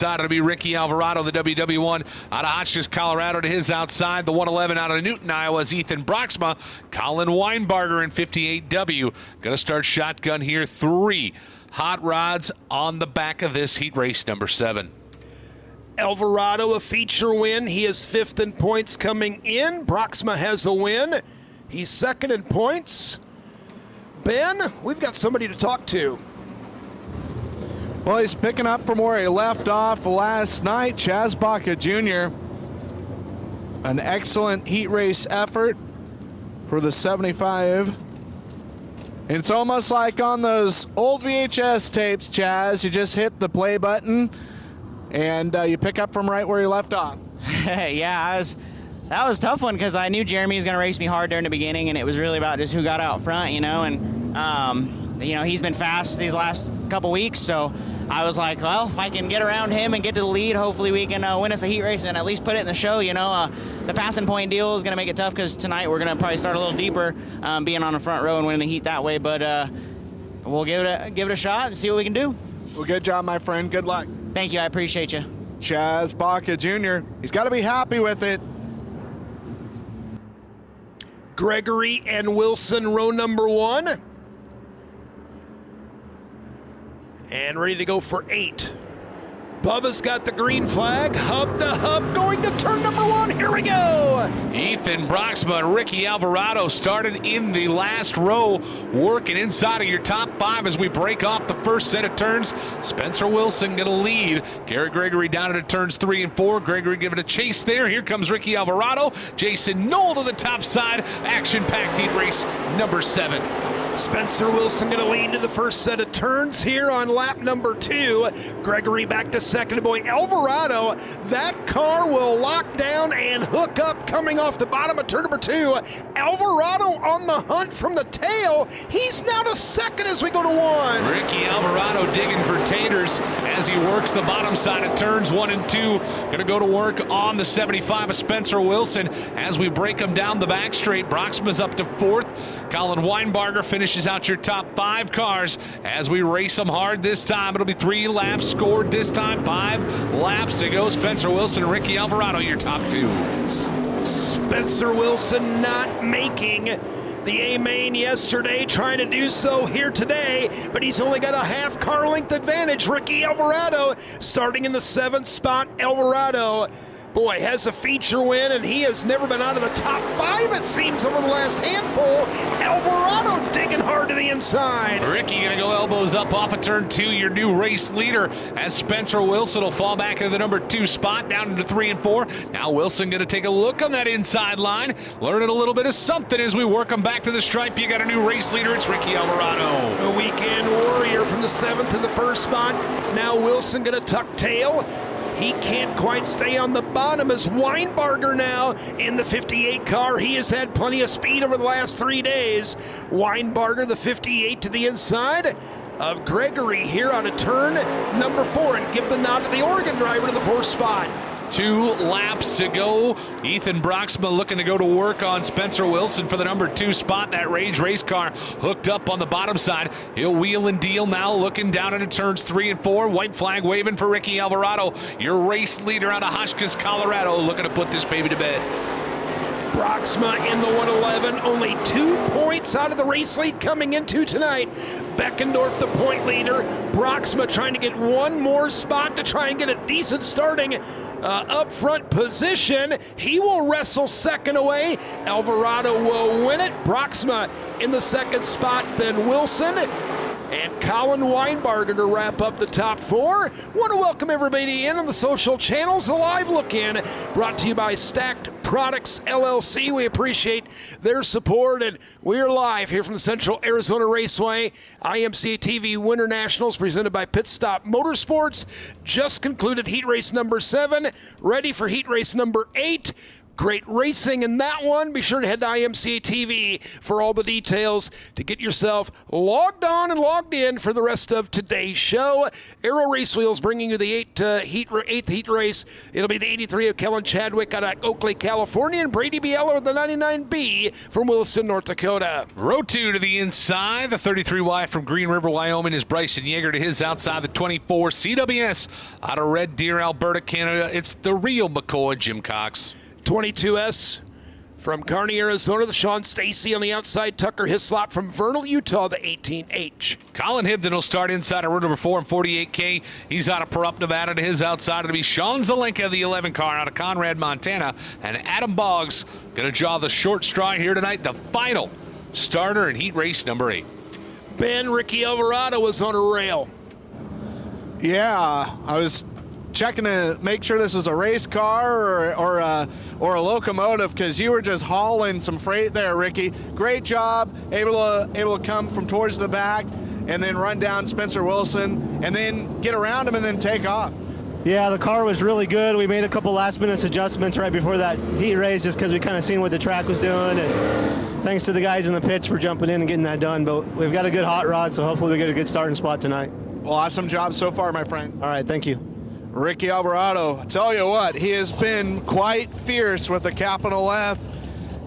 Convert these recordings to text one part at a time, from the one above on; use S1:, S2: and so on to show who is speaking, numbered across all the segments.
S1: It'll be Ricky Alvarado, the WW1 out of Hotchkiss, Colorado, to his outside. The 111 out of Newton, Iowa is Ethan Broxma. Colin Weinbarger in 58W. Going to start shotgun here. 3 hot rods on the back of this heat race number 7.
S2: Alvarado, a feature win. He is 5th in points coming in. Broxma has a win. He's 2nd in points. Ben, we've got somebody to talk to.
S3: Well, he's picking up from where he left off last night. Chaz Baca Jr. An excellent heat race effort for the 75. It's almost like on those old VHS tapes, Chaz. You just hit the play button and you pick up from right where you left off.
S4: Yeah, that was a tough one because I knew Jeremy was going to race me hard during the beginning, and it was really about just who got out front, you know, and he's been fast these last couple weeks, so I was like, well, if I can get around him and get to the lead, hopefully we can win us a heat race and at least put it in the show, you know. The passing point deal is going to make it tough because tonight we're going to probably start a little deeper, being on the front row and winning the heat that way, but we'll give it a shot and see what we can do.
S3: Well, good job, my friend. Good luck.
S4: Thank you. I appreciate you.
S3: Chaz Baca Jr., he's got to be happy with it.
S2: Gregory and Wilson, row number 1. And ready to go for 8. Bubba's got the green flag, hub to hub, going to turn number 1. Here we go.
S1: Ethan Broxma and Ricky Alvarado started in the last row, working inside of your top 5 as we break off the first set of turns. Spencer Wilson going to lead. Garrett Gregory down into turns 3 and 4. Gregory giving a chase there. Here comes Ricky Alvarado. Jason Knoll to the top side. Action-packed heat race number 7.
S2: Spencer Wilson going to lead to the first set of turns here on lap number 2. Gregory back to 2nd. Boy, Alvarado, that car will lock down and hook up coming off the bottom of turn number 2. Alvarado on the hunt from the tail. He's now to 2nd as we go to 1.
S1: Ricky Alvarado digging for taters as he works the bottom side of turns 1 and 2. Going to go to work on the 75 of Spencer Wilson as we break him down the back straight. Broxma's up to 4th. Colin Weinbarger finishes out your top 5 cars as we race them hard this time. It'll be 3 laps scored this time, 5 laps to go. Spencer Wilson and Ricky Alvarado, your top 2.
S2: Spencer Wilson not making the A-main yesterday, trying to do so here today, but he's only got a half car length advantage. Ricky Alvarado starting in the 7th spot. Alvarado, boy, has a feature win, and he has never been out of the top 5, it seems, over the last handful. Alvarado digging hard to the inside.
S1: Ricky going to go elbows up off of turn 2, your new race leader, as Spencer Wilson will fall back into the number 2 spot, down into 3 and 4. Now Wilson going to take a look on that inside line, learning a little bit of something as we work him back to the stripe. You got a new race leader. It's Ricky Alvarado.
S2: A weekend warrior from the 7th to the 1st spot. Now Wilson going to tuck tail. He can't quite stay on the bottom as Weinbarger now in the 58 car. He has had plenty of speed over the last 3 days. Weinbarger, the 58 to the inside of Gregory here on a turn number 4, and give the nod to the Oregon driver to the 4th spot.
S1: 2 laps to go. Ethan Broxma looking to go to work on Spencer Wilson for the number 2 spot. That Rage race car hooked up on the bottom side. He'll wheel and deal now, looking down into turns 3 and 4. White flag waving for Ricky Alvarado, your race leader out of Hotchkiss, Colorado, looking to put this baby to bed.
S2: Broxma in the 111, only 2 points out of the race lead coming into tonight. Beckendorf, the point leader. Broxma trying to get 1 more spot to try and get a decent starting up front position. He will wrestle 2nd away. Alvarado will win it. Broxma in the 2nd spot, then Wilson. And Colin Weinbarger to wrap up the top 4. Want to welcome everybody in on the social channels. A live look in brought to you by Stacked Products LLC. We appreciate their support, and we're live here from the Central Arizona Raceway. IMCA TV Winter Nationals presented by Pitt Stop Motorsports. Just concluded heat race number 7. Ready for heat race number 8. Great racing in that one. Be sure to head to IMCA TV for all the details to get yourself logged on and logged in for the rest of today's show. Aero Race Wheels bringing you the eighth heat race. It'll be the 83 of Kellen Chadwick out of Oakley, California, and Brady Biella with the 99B from Williston, North Dakota.
S1: Row 2 to the inside. The 33Y from Green River, Wyoming is Bryson Yeager to his outside. The 24 CWS out of Red Deer, Alberta, Canada. It's the real McCoy, Jim Cox.
S2: 22S from Kearney, Arizona, the Sean Stacy on the outside. Tucker Hislop from Vernal, Utah, the 18H.
S1: Colin Hibden will start inside of row number 4 and 48K. He's out of Pahrump, Nevada. To his outside, it'll be Sean Zelenka, the 11 car out of Conrad, Montana. And Adam Boggs going to draw the short straw here tonight, the final starter in heat race number 8.
S2: Ben, Ricky Alvarado was on a rail.
S3: Yeah, I was checking to make sure this was a race car or a locomotive, because you were just hauling some freight there, Ricky. Great job, able to come from towards the back and then run down Spencer Wilson and then get around him and then take off.
S5: Yeah, the car was really good. We made a couple last-minute adjustments right before that heat race just because we kind of seen what the track was doing. And thanks to the guys in the pits for jumping in and getting that done. But we've got a good hot rod, so hopefully we get a good starting spot tonight.
S3: Well, awesome job so far, my friend.
S5: All right, thank you.
S3: Ricky Alvarado, I tell you what, he has been quite fierce with the capital F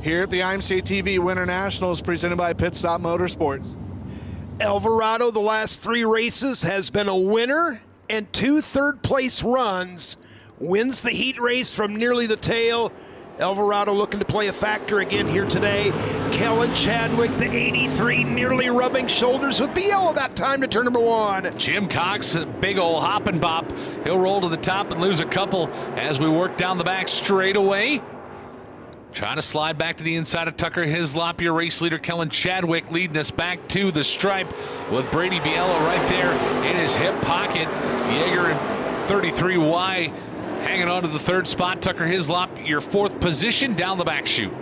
S3: here at the IMCA TV Winter Nationals presented by Pitt Stop Motorsports.
S2: Alvarado, the last 3 races, has been a winner and 2 third-place runs. Wins the heat race from nearly the tail. Alvarado looking to play a factor again here today. Kellen Chadwick, the 83, nearly rubbing shoulders with Biella that time to turn number 1.
S1: Jim Cox, big old hop and bop. He'll roll to the top and lose a couple as we work down the back straightaway. Trying to slide back to the inside of Tucker Hislop, your race leader Kellen Chadwick leading us back to the stripe with Brady Biella right there in his hip pocket. Yeager in 33Y hanging on to the 3rd spot. Tucker Hislop, your 4th position down the back chute.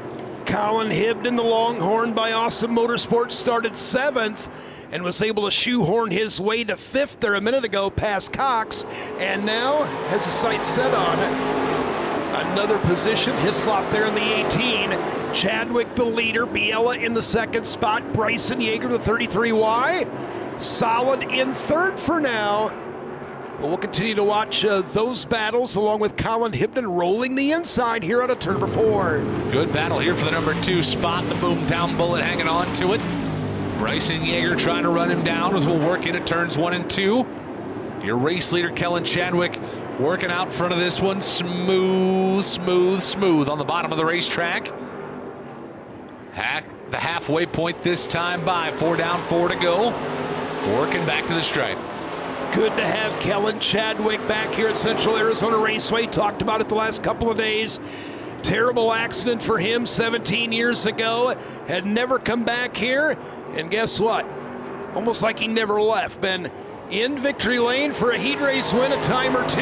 S2: Colin Hibden, the Longhorn by Awesome Motorsports, started 7th and was able to shoehorn his way to 5th there a minute ago past Cox, and now has his sights set on another position. Hislop there in the 18. Chadwick the leader. Biella in the 2nd spot. Bryson Yeager the 33Y. Solid in 3rd for now. We'll continue to watch those battles along with Colin Hibden rolling the inside here out of turn number 4.
S1: Good battle here for the number 2 spot. The Boomtown Bullet hanging on to it. Bryson Yeager trying to run him down as we'll work into turns 1 and 2. Your race leader, Kellen Chadwick, working out front of this one. Smooth, smooth, smooth on the bottom of the racetrack. The halfway point this time by. 4 down, 4 to go. Working back to the stripe.
S2: Good to have Kellen Chadwick back here at Central Arizona Raceway. Talked about it the last couple of days. Terrible accident for him 17 years ago. Had never come back here. And guess what? Almost like he never left. Been in victory lane for a heat race win a time or 2.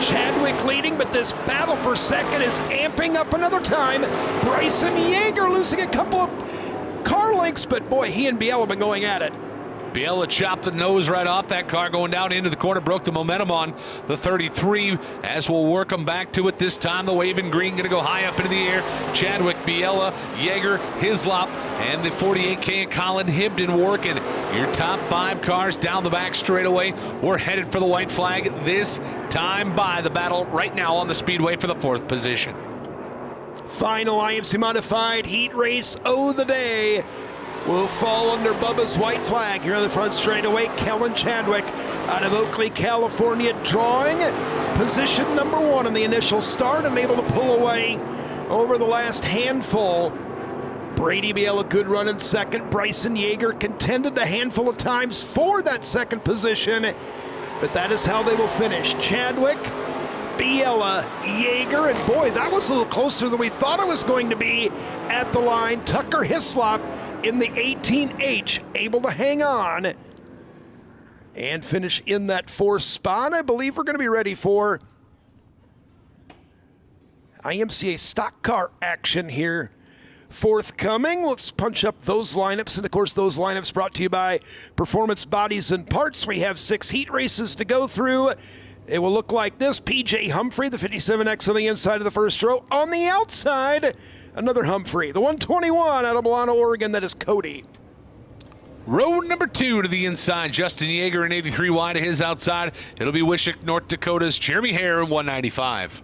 S2: Chadwick leading, but this battle for 2nd is amping up another time. Bryson Yeager losing a couple of car lengths, but boy, he and Biella have been going at it.
S1: Biella chopped the nose right off that car going down into the corner, broke the momentum on the 33 as we'll work them back to it this time. The waving green going to go high up into the air. Chadwick, Biella, Yeager, Hislop, and the 48K and Colin Hibden working. Your top 5 cars down the back straightaway. We're headed for the white flag this time by the battle right now on the speedway for the 4th position.
S2: Final IMC Modified heat race of the day will fall under Bubba's white flag here on the front straightaway. Kellen Chadwick out of Oakley, California, drawing position number 1 in the initial start and able to pull away over the last handful. Brady Biella, good run in 2nd. Bryson Yeager contended a handful of times for that 2nd position, but that is how they will finish. Chadwick, Biella, Yeager, and boy, that was a little closer than we thought it was going to be at the line. Tucker Hislop in the 18H, able to hang on and finish in that 4th spot. I believe we're going to be ready for IMCA stock car action here forthcoming. Let's punch up those lineups, and of course those lineups brought to you by Performance Bodies and Parts. We have 6 heat races to go through, It will look like this. P.J. Humphrey, the 57X on the inside of the first row. On the outside, another Humphrey. The 121 out of Milano, Oregon, that is Cody.
S1: Row number 2 to the inside. Justin Yeager in 83 wide to his outside. It'll be Wishick, North Dakota's Jeremy Hare in 195.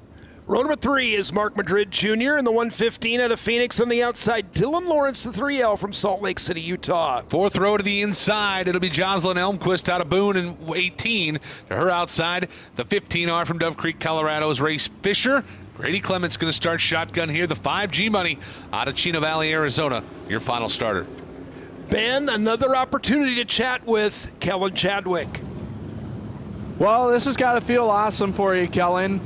S2: Row number 3 is Mark Madrid Jr. in the 115 out of Phoenix. On the outside, Dylan Lawrence, the 3L from Salt Lake City, Utah.
S1: 4th row to the inside. It'll be Jocelyn Elmquist out of Boone in 18. To her outside, the 15R from Dove Creek, Colorado's Race Fisher. Grady Clement's going to start shotgun here. The 5G money out of Chino Valley, Arizona. Your final starter.
S2: Ben, another opportunity to chat with Kellen Chadwick.
S3: Well, this has got to feel awesome for you, Kellen.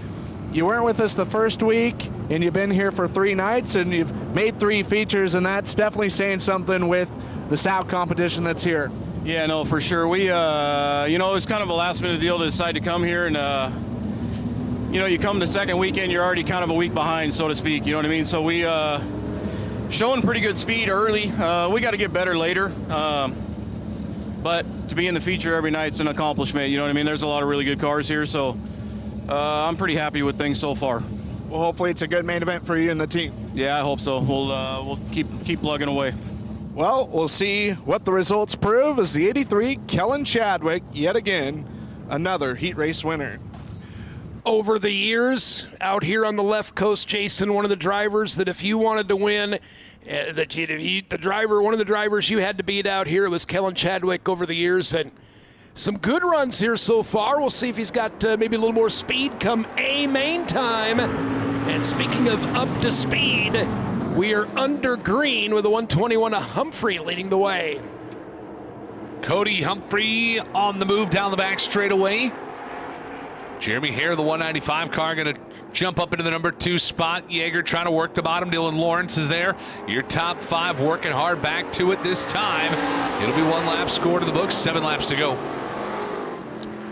S3: You weren't with us the first week, and you've been here for 3 nights, and you've made 3 features, and that's definitely saying something with the stout competition that's here.
S6: Yeah, no, for sure. We, it was kind of a last-minute deal to decide to come here, and, you come the second weekend, you're already kind of a week behind, so to speak, you know what I mean? So we, showing pretty good speed early. We got to get better later, but to be in the feature every night is an accomplishment, you know what I mean? There's a lot of really good cars here, so I'm pretty happy with things so far.
S3: Well, hopefully it's a good main event for you and the team.
S6: Yeah, I hope so. We'll keep plugging away.
S3: Well, we'll see what the results prove as the 83 Kellen Chadwick, yet again, another heat race winner.
S2: Over the years, out here on the left coast, Jason, one of the drivers that if you wanted to win, one of the drivers you had to beat out here, it was Kellen Chadwick over the years, and some good runs here so far. We'll see if he's got maybe a little more speed come main time. And speaking of up to speed, we are under green with the 121 of Humphrey leading the way.
S1: Cody Humphrey on the move down the back straightaway. Jeremy Hare, the 195 car, going to jump up into the number 2 spot. Yeager trying to work the bottom. Dylan Lawrence is there. Your top 5 working hard back to it this time. It'll be 1 lap score to the books, 7 laps to go.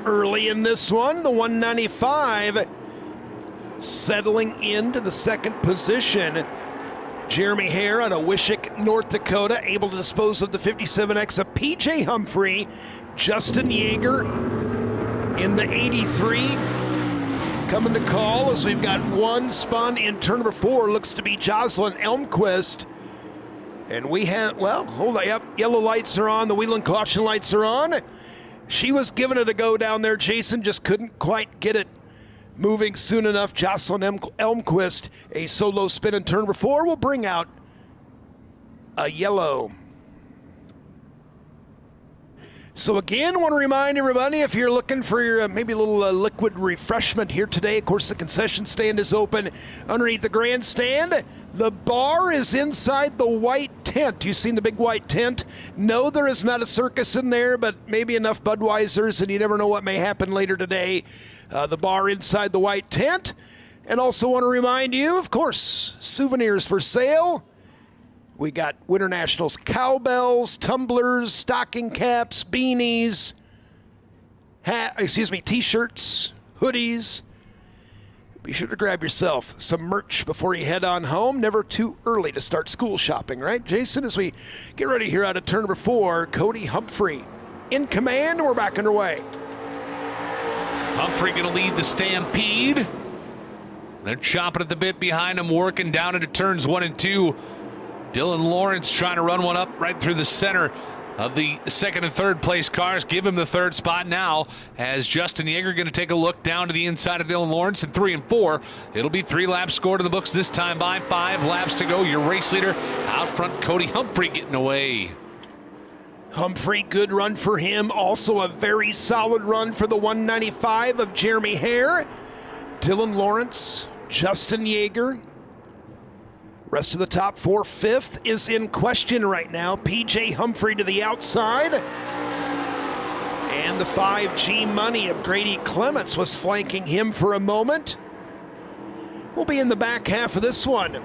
S2: Early in this one, the 195 settling into the second position. Jeremy Hare out of Wishick, North Dakota, able to dispose of the 57X of P.J. Humphrey. Justin Yeager in the 83 coming to call as we've got 1 spun in turn number 4. Looks to be Jocelyn Elmquist. And we have, well, hold on, yep, yellow lights are on, the wheel and caution lights are on. She was giving it a go down there, Jason, just couldn't quite get it moving soon enough. Jocelyn Elmquist, a solo spin in turn number 4, will bring out a yellow. So again, want to remind everybody, if you're looking for your maybe a little liquid refreshment here today, of course the concession stand is open underneath the grandstand. The bar is inside the white tent. You seen the big white tent? No, there is not a circus in there, but maybe enough Budweisers, and you never know what may happen later today. The bar inside the white tent. And also want to remind you, of course, souvenirs for sale. We got Winter Nationals cowbells, tumblers, stocking caps, beanies, t-shirts, hoodies. Be sure to grab yourself some merch before you head on home. Never too early to start school shopping, right, Jason? As we get ready here out of turn number 4, Cody Humphrey in command, and we're back underway.
S1: Humphrey going to lead the stampede. They're chopping at the bit behind him, working down into turns 1 and 2. Dylan Lawrence trying to run one up right through the center of the second and third place cars. Give him the 3rd spot now as Justin Yeager going to take a look down to the inside of Dylan Lawrence in 3 and 4. It'll be 3 laps scored to the books this time by 5 laps to go. Your race leader out front, Cody Humphrey getting away.
S2: Humphrey, good run for him. Also a very solid run for the 195 of Jeremy Hare. Dylan Lawrence, Justin Yeager. Rest of the top 4, 5th is in question right now. P.J. Humphrey to the outside. And the 5G money of Grady Clements was flanking him for a moment. We'll be in the back half of this one.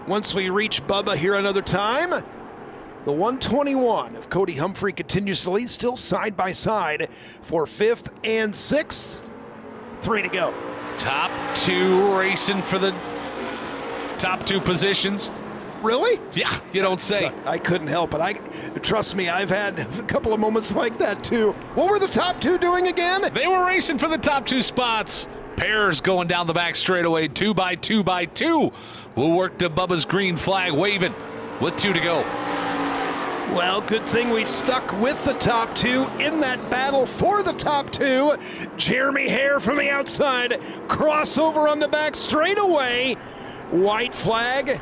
S2: Once we reach Bubba here another time. The 121 of Cody Humphrey continues to lead, still side by side for 5th and 6th. 3 to go.
S1: Top 2 racing for the top 2 positions.
S2: Really?
S1: Yeah, you don't say.
S2: I couldn't help it. Trust me, I've had a couple of moments like that too. What were the top two doing again?
S1: They were racing for the top 2 spots. Pairs going down the back straightaway, 2 by 2 by 2. We'll work to Bubba's green flag waving with 2 to go.
S2: Well, good thing we stuck with the top 2 in that battle for the top 2. Jeremy Hare from the outside, crossover on the back straightaway. White flag.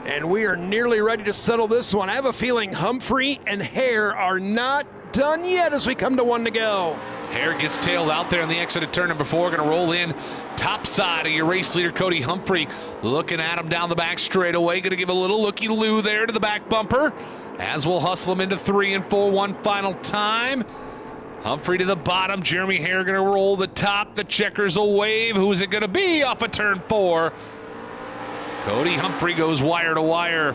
S2: And we are nearly ready to settle this one. I have a feeling Humphrey and Hare are not done yet as we come to 1 to go.
S1: Hare gets tailed out there on the exit of turn number 4. Going to roll in top side of your race leader, Cody Humphrey. Looking at him down the back straightaway. Going to give a little looky-loo there to the back bumper. As we'll hustle him into 3 and 4 one final time. Humphrey to the bottom. Jeremy Hare going to roll the top. The checkers will wave. Who's it going to be off of turn 4? Cody Humphrey goes wire to wire.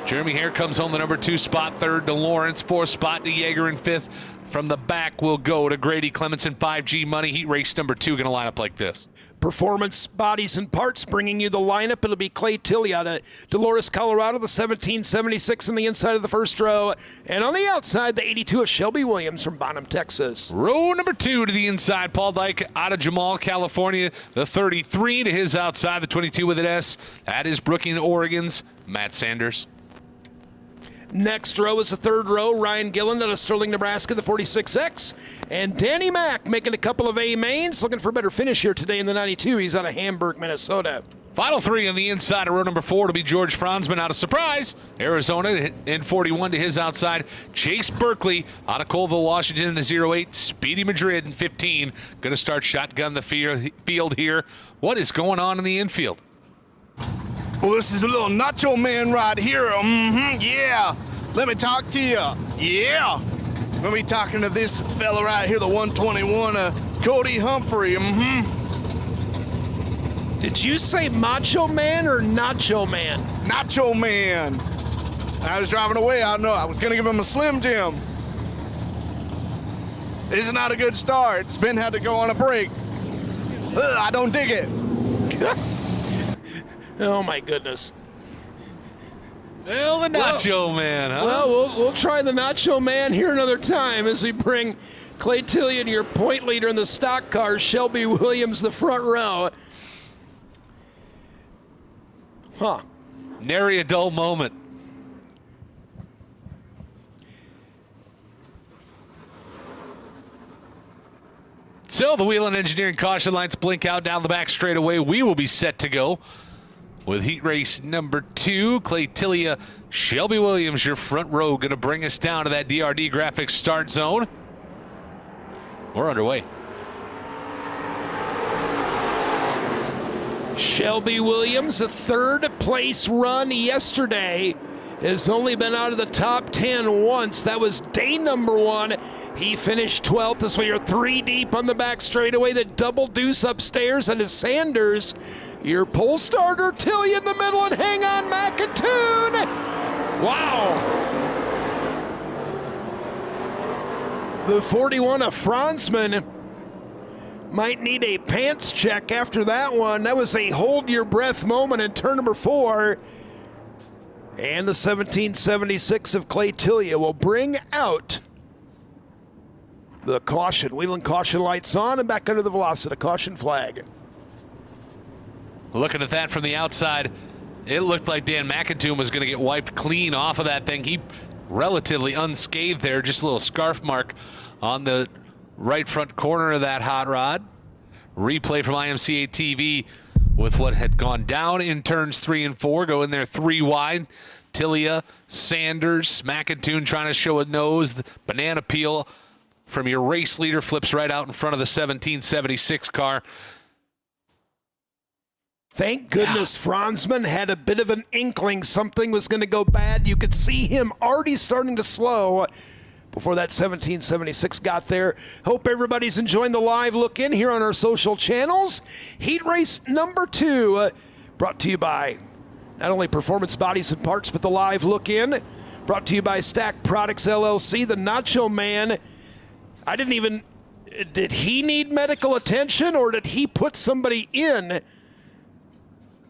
S1: Jeremy Hare comes home the number 2 spot. 3rd to Lawrence. 4th spot to Yeager. And 5th from the back will go to Grady Clemenson. 5G Money. Heat race number 2 going to line up like this.
S2: Performance Bodies and Parts bringing you the lineup. It'll be Clay Tilley out of Dolores, Colorado, the 1776 on the inside of the first row. And on the outside, the 82 of Shelby Williams from Bonham, Texas.
S1: Row number 2 to the inside. Paul Dyke out of Jamal, California. The 33 to his outside. The 22 with an S. That is Brookings, Oregon's Matt Sanders.
S2: Next row is the 3rd row. Ryan Gillen out of Sterling, Nebraska, the 46X. And Danny Mack making a couple of A-mains. Looking for a better finish here today in the 92. He's out of Hamburg, Minnesota.
S1: Final 3 on the inside of row number 4 to be George Franzman out of Surprise, Arizona, in 41 to his outside. Chase Berkeley out of Colville, Washington in the 08. Speedy Madrid in 15. Going to start shotgun the field here. What is going on in the infield?
S7: Well, this is a little nacho man right here. Yeah. Let me talk to you. Yeah. Let me talking to this fella right here, the 121, Cody Humphrey.
S2: Did you say Macho Man or Nacho Man?
S7: Nacho man. I was driving away. I know. I was going to give him a Slim Jim. This is not a good start. Spin had to go on a break. I don't dig it.
S2: Oh, my goodness.
S1: Well, the Nacho Man, huh?
S2: Well, we'll try the Nacho Man here another time as we bring Clay Tilley and your point leader in the stock car, Shelby Williams, the front row. Huh.
S1: Nary a dull moment. So the Wheel and Engineering caution lights blink out down the back straightaway. We will be set to go with heat race number 2. Clay Tilley, Shelby Williams, your front row, going to bring us down to that DRD graphics start zone. We're underway.
S2: Shelby Williams, a 3rd place run yesterday, has only been out of the top 10 once. That was day number 1. He finished 12th. This way you're 3 deep on the back straightaway. The double deuce upstairs and his Sanders. Your pole starter, Tilley in the middle, and hang on, McIntoon. Wow. The 41 of Franzman might need a pants check after that one. That was a hold your breath moment in turn number 4. And the 1776 of Clay Tilley will bring out the caution. Wheeling caution lights on and back under the velocity caution flag.
S1: Looking at that from the outside, it looked like Dan McIntoon was going to get wiped clean off of that thing. He relatively unscathed there, just a little scarf mark on the right front corner of that hot rod. Replay from IMCA TV with what had gone down in turns 3 and 4. Go in there 3 wide. Tilley, Sanders, McIntoon trying to show a nose. The banana peel from your race leader flips right out in front of the 1776 car.
S2: Thank goodness Franzman had a bit of an inkling something was going to go bad. You could see him already starting to slow before that 1776 got there. Hope everybody's enjoying the live look in here on our social channels. Heat race number 2 brought to you by not only Performance Bodies and Parts, but the live look in. Brought to you by Stack Products LLC, the Nacho Man. Did he need medical attention or did he put somebody in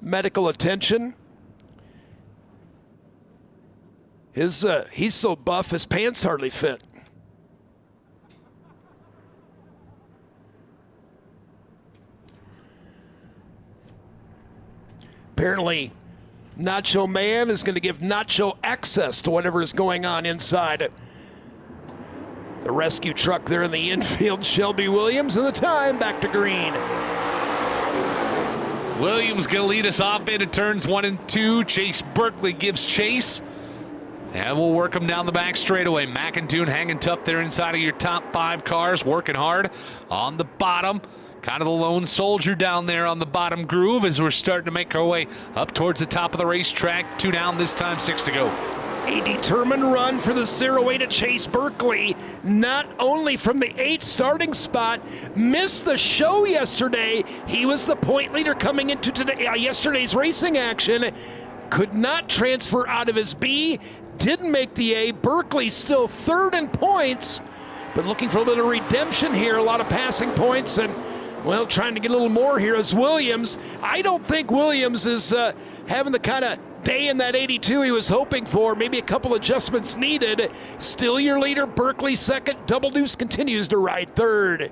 S2: medical attention? He's so buff his pants hardly fit. Apparently, Nacho Man is going to give Nacho access to whatever is going on inside the rescue truck there in the infield. Shelby Williams, and the time back to green.
S1: Williams going to lead us off into turns 1 and 2. Chase Berkeley gives chase. And we'll work them down the back straightaway. McIntoon hanging tough there inside of your top 5 cars, working hard on the bottom. Kind of the lone soldier down there on the bottom groove as we're starting to make our way up towards the top of the racetrack. 2 down this time, 6 to go.
S2: A determined run for the 0-8 at Chase Berkeley, not only from the 8th starting spot, missed the show yesterday. He was the point leader coming into yesterday's racing action. Could not transfer out of his B, didn't make the A. Berkeley still 3rd in points, but looking for a little redemption here. A lot of passing points and, well, trying to get a little more here is Williams. I don't think Williams is having the kind of day in that 82 he was hoping for. Maybe a couple adjustments needed. Still your leader, Berkeley 2nd. Double Deuce continues to ride 3rd.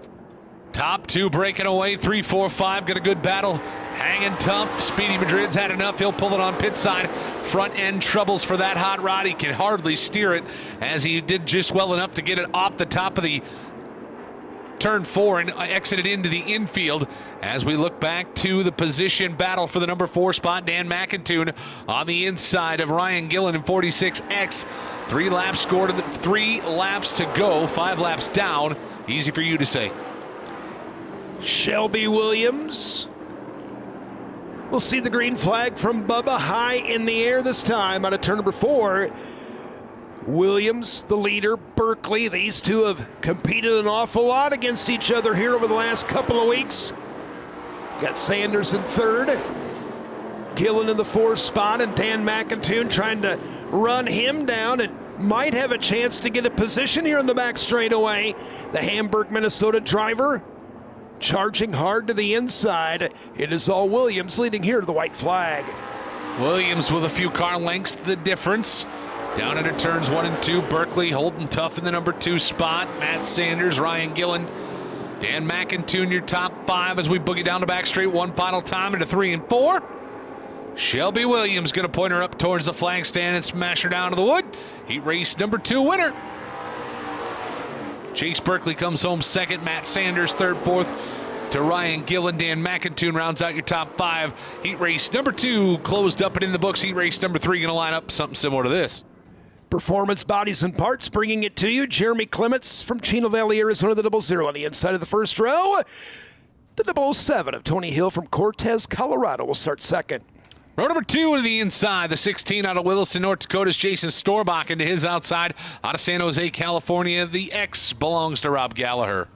S1: Top 2 breaking away, 3, 4, 5. Got a good battle. Hanging tough. Speedy Madrid's had enough. He'll pull it on pit side. Front end troubles for that hot rod. He can hardly steer it as he did just well enough to get it off the top of the turn 4 and exited into the infield. As we look back to the position battle for the number 4 spot, Dan McIntoon on the inside of Ryan Gillen in 46X. 3 laps scored, 3 laps to go, 5 laps down. Easy for you to say.
S2: Shelby Williams. We'll see the green flag from Bubba high in the air this time out of turn number 4. Williams, the leader, Berkeley. These two have competed an awful lot against each other here over the last couple of weeks. Got Sanders in 3rd. Gillen in the 4th spot, and Dan McIntoon trying to run him down and might have a chance to get a position here in the back straightaway. The Hamburg, Minnesota driver charging hard to the inside. It is all Williams leading here to the white flag.
S1: Williams with a few car lengths, the difference. Down into turns 1 and 2. Berkeley holding tough in the number 2 spot. Matt Sanders, Ryan Gillen, Dan McIntoon, your top 5 as we boogie down the back straight one final time into 3 and 4. Shelby Williams going to point her up towards the flag stand and smash her down to the wood. Heat race number 2 winner. Chase Berkeley comes home 2nd. Matt Sanders 3rd, 4th to Ryan Gillen. Dan McIntoon rounds out your top 5. Heat race number 2 closed up and in the books. Heat race number 3 going to line up something similar to this.
S2: Performance Bodies and Parts bringing it to you. Jeremy Clements from Chino Valley, Arizona, the 00 on the inside of the first row. The 007 of Tony Hill from Cortez, Colorado will start 2nd.
S1: Row number 2 to the inside, the 16 out of Williston, North Dakota's Jason Storbach into his outside. Out of San Jose, California, the X belongs to Rob Gallagher.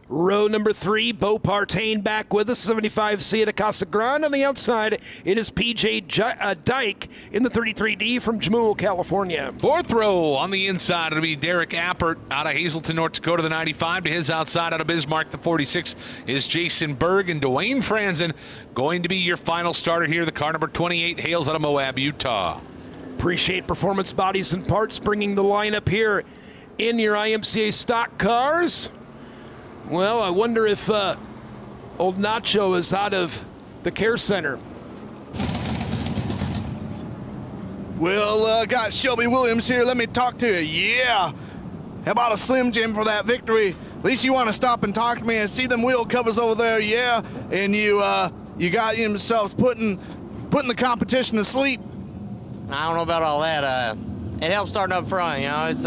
S2: Row number 3, Bo Partain back with us, 75C at Casa Grand. On the outside, it is PJ Dyke in the 33D from Jamul, California.
S1: 4th row on the inside, it'll be Derek Appert out of Hazleton, North Dakota, the 95. To his outside out of Bismarck, the 46 is Jason Berg. And Dwayne Franzen going to be your final starter here. The car number 28 hails out of Moab, Utah.
S2: Appreciate Performance Bodies and Parts bringing the lineup here in your IMCA stock cars. Well, I wonder if old Nacho is out of the care center.
S7: Well, got Shelby Williams here. Let me talk to you. Yeah. How about a Slim Jim for that victory? At least you want to stop and talk to me and see them wheel covers over there. Yeah. And you got yourselves putting the competition to sleep.
S8: I don't know about all that. It helps starting up front. You know, it's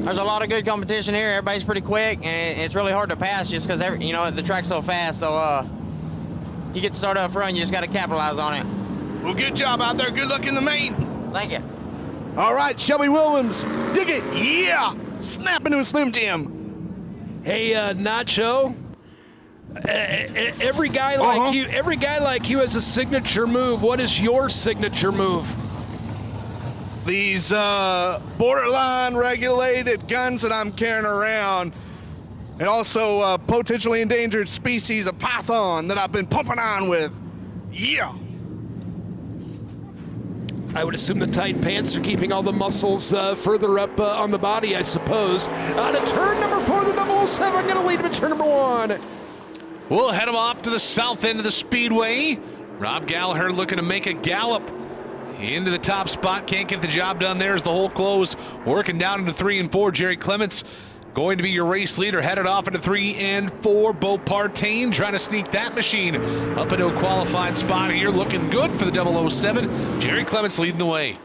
S8: there's a lot of good competition here. Everybody's pretty quick, and it's really hard to pass just because the track's so fast. So you get to start up front. You just got to capitalize on it.
S7: Well, good job out there. Good luck in the main.
S8: Thank you.
S7: All right, Shelby Williams, dig it. Yeah. Snap into a Slim Jim.
S2: Hey, Nacho. Every guy like you has a signature move. What is your signature move?
S7: These borderline regulated guns that I'm carrying around, and also a potentially endangered species of python that I've been pumping on with. Yeah.
S2: I would assume the tight pants are keeping all the muscles further up on the body, I suppose. To turn number 4, the 007, going to lead him at turn number 1.
S1: We'll head him off to the south end of the speedway. Rob Gallagher looking to make a gallop into the top spot. Can't get the job done there as the hole closed. Working down into 3 and 4. Jerry Clements going to be your race leader, headed off into 3 and 4. Bo Partain trying to sneak that machine up into a qualified spot here. Looking good for the 007. Jerry Clements leading the way.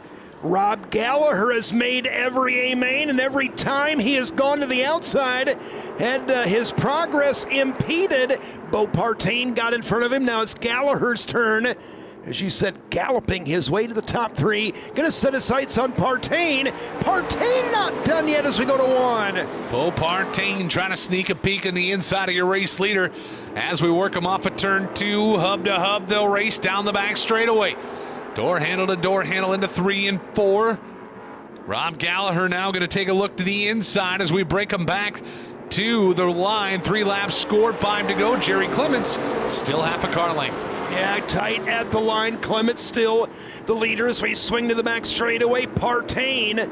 S2: Rob Gallagher has made every A main, and every time he has gone to the outside, had his progress impeded. Bo Partain got in front of him. Now it's Gallagher's turn. As you said, galloping his way to the top 3. Going to set his sights on Partain. Partain not done yet as we go to 1.
S1: Bo Partain trying to sneak a peek in the inside of your race leader. As we work them off of turn 2, hub to hub, they'll race down the back straightaway. Door handle to door handle into 3 and 4. Rob Gallagher now going to take a look to the inside as we break them back to the line. 3 laps scored, 5 to go. Jerry Clements still half a car length.
S2: Yeah, tight at the line. Clements still the leader as we swing to the back straightaway. Partain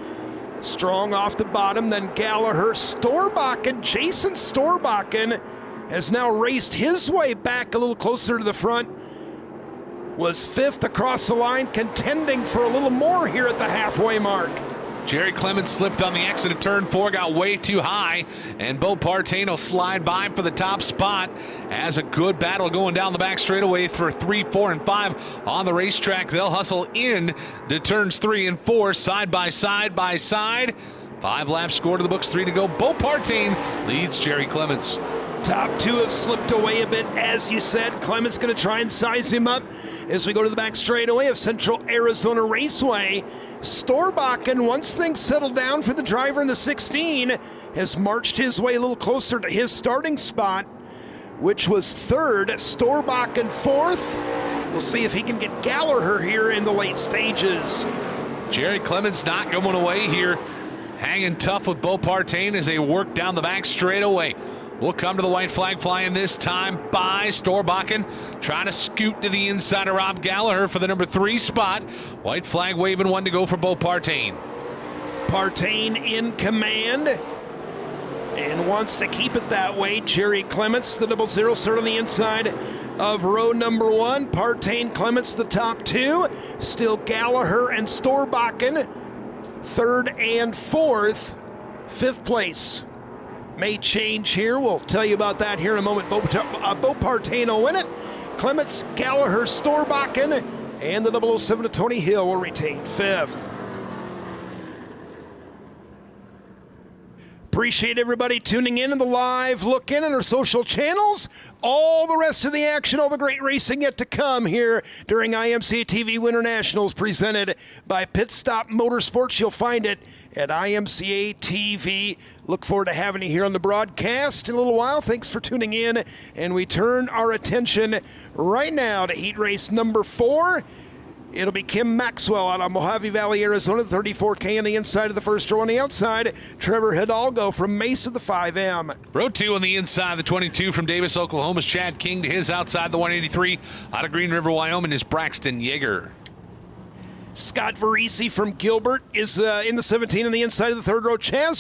S2: strong off the bottom, then Gallagher. Storbakken, Jason Storbakken has now raced his way back a little closer to the front. Was 5th across the line, contending for a little more here at the halfway mark.
S1: Jerry Clements slipped on the exit of turn 4, got way too high, and Bo Partain will slide by for the top spot. As a good battle going down the back straightaway for 3, 4, and 5 on the racetrack. They'll hustle in to turns 3 and 4, side by side by side. 5 laps scored to the books, 3 to go. Bo Partain leads Jerry Clements.
S2: Top 2 have slipped away a bit, as you said. Clements going to try and size him up as we go to the back straightaway of Central Arizona Raceway. Storbakken, once things settle down for the driver in the 16, has marched his way a little closer to his starting spot, which was 3rd. Storbakken 4th. We'll see if he can get Gallagher here in the late stages.
S1: Jerry Clements not going away here. Hanging tough with Bo Partain as they work down the back straightaway. We'll come to the white flag flying this time by Storbakken, trying to scoot to the inside of Rob Gallagher for the number 3 spot. White flag waving, 1 to go for Bo Partain.
S2: Partain in command and wants to keep it that way. Jerry Clements, the 0-0, start on the inside of row number 1. Partain, Clements, the top 2. Still Gallagher and Storbakken, 3rd and 4th. 5th place may change here. We'll tell you about that here in a moment. Bo Partain will win it. Clements, Gallagher, Storbakken, and the 007 to Tony Hill will retain 5th. Appreciate everybody tuning in and the live look in on our social channels. All the rest of the action, all the great racing yet to come here during IMCA TV Winter Nationals presented by Pitt Stop Motorsports. You'll find it at IMCA TV. Look forward to having you here on the broadcast in a little while. Thanks for tuning in. And we turn our attention right now to heat race number 4. It'll be Kim Maxwell out of Mojave Valley, Arizona, 34K on the inside of the first row. On the outside, Trevor Hidalgo from Mesa, the 5M.
S1: Row 2 on the inside, the 22 from Davis, Oklahoma's Chad King. To his outside, the 183 out of Green River, Wyoming, is Braxton Yeager.
S2: Scott Varese from Gilbert is in the 17 on the inside of the third row. Chaz